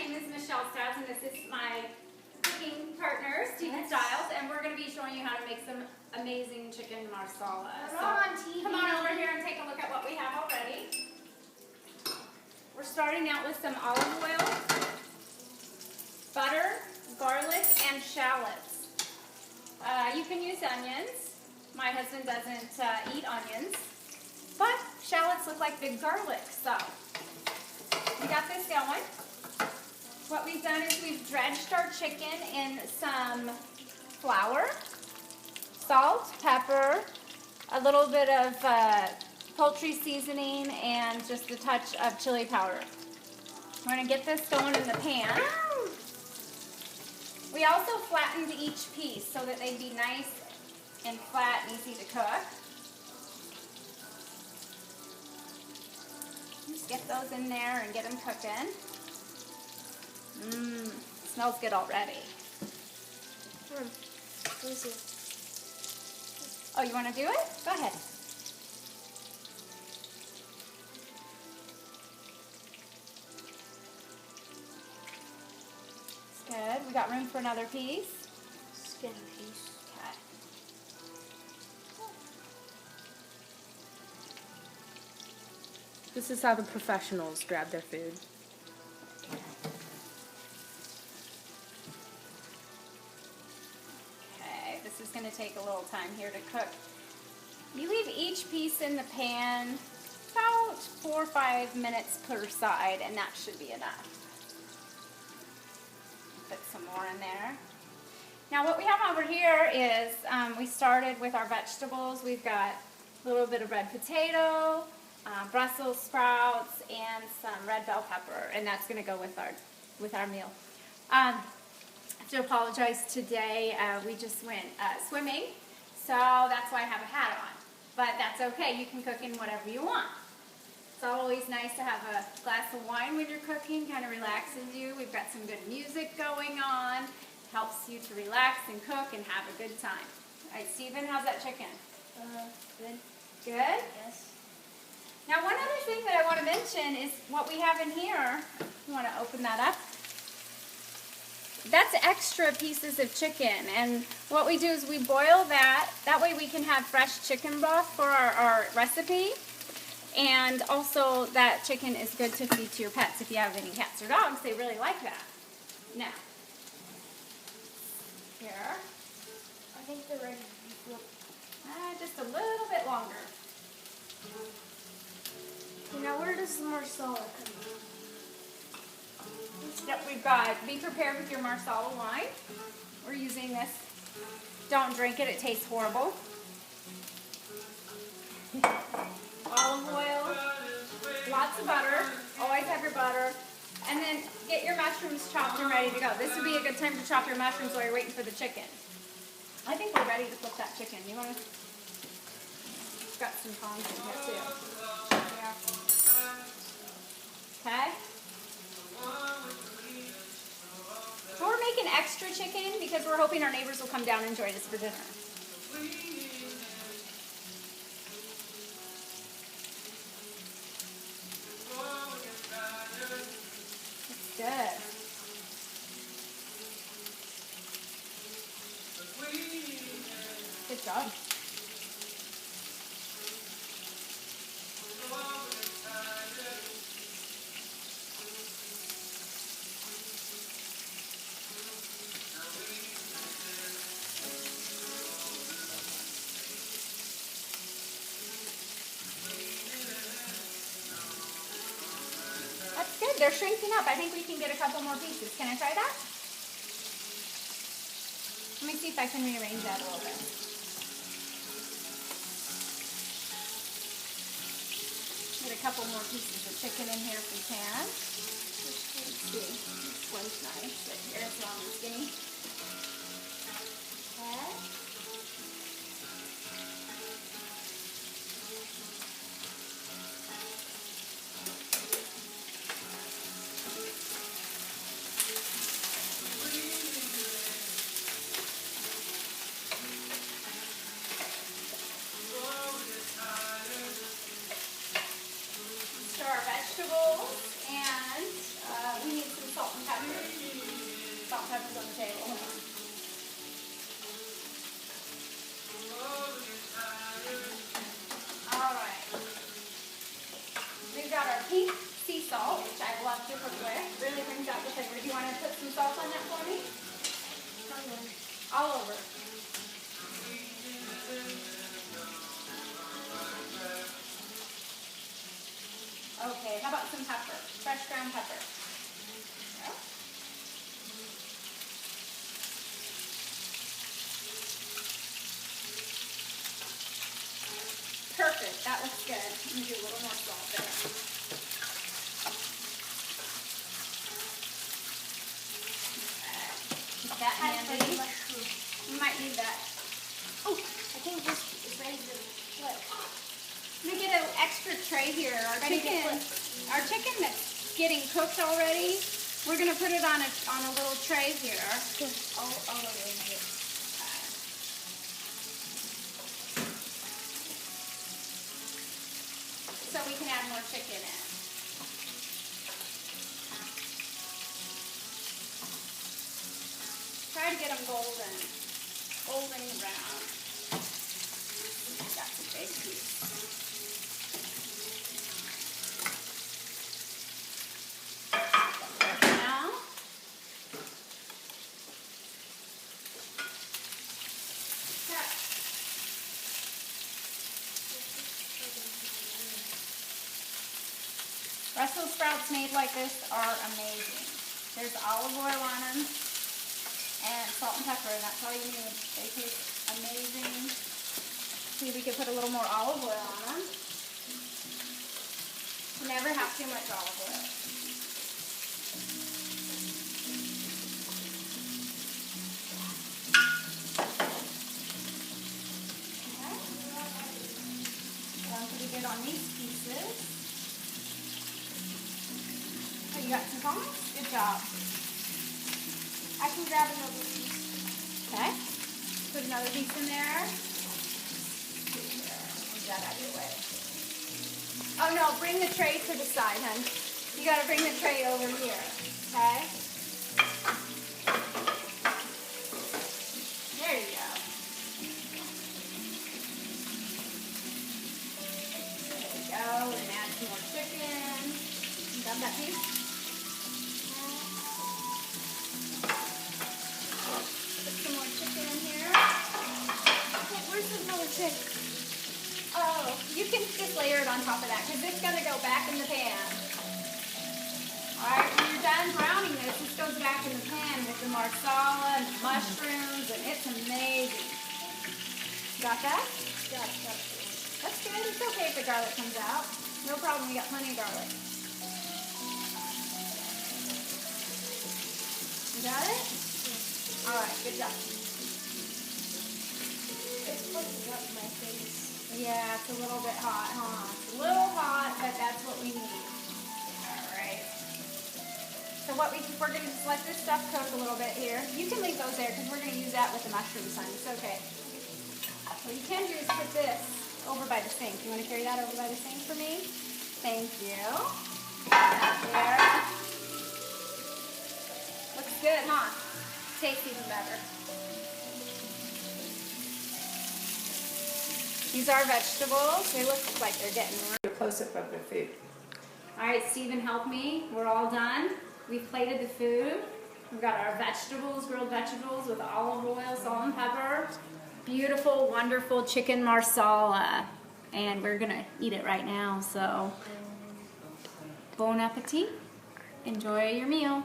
name is Michelle Stiles, and this is my cooking partner, Stephen Stiles, and we're going to be showing you how to make some amazing chicken marsala. So come on over here and take a look at what we have already. We're starting out with some olive oil, butter, garlic, and shallots. You can use onions. My husband doesn't eat onions, but shallots look like big garlic, so we got this going. What we've done is we've dredged our chicken in some flour, salt, pepper, a little bit of poultry seasoning, and just a touch of chili powder. We're going to get this going in the pan. We also flattened each piece so that they'd be nice and flat and easy to cook. Just get those in there and get them cooking. Smells good already. Let me see. Oh, you want to do it? Go ahead. It's good. We got room for another piece. Skinny piece. Okay. This is how the professionals grab their food. Okay, this is going to take a little time here to cook. You leave each piece in the pan about 4 or 5 minutes per side, and that should be enough. Put some more in there. Now what we have over here is, we started with our vegetables. We've got a little bit of red potato, Brussels sprouts, and some red bell pepper, and that's going to go with our meal. I have to apologize today. We just went swimming, so that's why I have a hat on. But that's okay. You can cook in whatever you want. It's always nice to have a glass of wine when you're cooking. Kind of relaxes you. We've got some good music going on. Helps you to relax and cook and have a good time. All right, Stephen, how's that chicken? Good. Good? Yes. Now, one other thing that I want to mention is what we have in here. You want to open that up? That's extra pieces of chicken, and what we do is we boil that. That way we can have fresh chicken broth for our recipe, and also that chicken is good to feed to your pets. If you have any cats or dogs, they really like that. Now, here, I think they're ready. just a little bit longer. Now where does the Marsala come in? Yep, we've got, be prepared with your Marsala wine. We're using this. Don't drink it, it tastes horrible. Olive oil, lots of butter, always have your butter. And then get your mushrooms chopped and ready to go. This would be a good time to chop your mushrooms while you're waiting for the chicken. I think we're ready to flip that chicken. You want to? Got some tongs in here too. Yeah. Okay. So we're making extra chicken because we're hoping our neighbors will come down and enjoy this for dinner. It's good. Good job. That's good. They're shrinking up. I think we can get a couple more pieces. Can I try that? Let me see if I can rearrange that a little bit. Get a couple more pieces of chicken in here if we can. Let's see. This one's nice. Right here, it's long and skinny. Okay. Stir our vegetables, and we need some salt and pepper. and peppers on the table. Hold on. All right. We've got our pink sea salt, which I love to cook with. Really brings out the flavor. Do you want to put some salt on that for me? All over. Okay, how about some pepper? Fresh ground pepper. There you go. Perfect, that looks good. Let me do a little more salt there. Okay. Keep that handy. We might need that. Oh, I think this is ready to flip. Let me get an extra tray here. Our chicken that's getting cooked already, we're gonna put it on a little tray here. I'll arrange it. So we can add more chicken in. Try to get them golden brown. That's a big piece. Now, Brussels sprouts made like this are amazing. There's olive oil on them and salt and pepper, and that's all you need. They taste amazing. See, we could put a little more olive oil on them. Never have too much olive oil. Okay. Done pretty good on these pieces. Oh, you got some tongs? Good job. I can grab another piece. Okay. Put another piece in there. Move that out of your way. Oh no, bring the tray to the side, hon. You gotta bring the tray over here. Okay? There you go. There we go. We're gonna add some more chicken. You got that piece? Oh, you can just layer it on top of that because it's going to go back in the pan. Alright, when you're done browning this goes back in the pan with the marsala and the mushrooms, and it's amazing. Got that? Got it. That's good. It's okay if the garlic comes out. No problem, we got plenty of garlic. You got it? Alright, good job. It's flicking up my face. Yeah, it's a little bit hot, huh? It's a little hot, but that's what we need. Alright. So we're going to just let this stuff cook a little bit here. You can leave those there because we're going to use that with the mushrooms, honey. It's okay. What you can do is put this over by the sink. You want to carry that over by the sink for me? Thank you. There. Looks good, huh? Tastes even better. These are vegetables. They look like they're getting a close-up of the food. All right, Stephen, help me. We're all done. We've plated the food. We've got our vegetables, grilled vegetables with olive oil, salt and pepper. Beautiful, wonderful chicken marsala. And we're going to eat it right now. So, bon appetit. Enjoy your meal.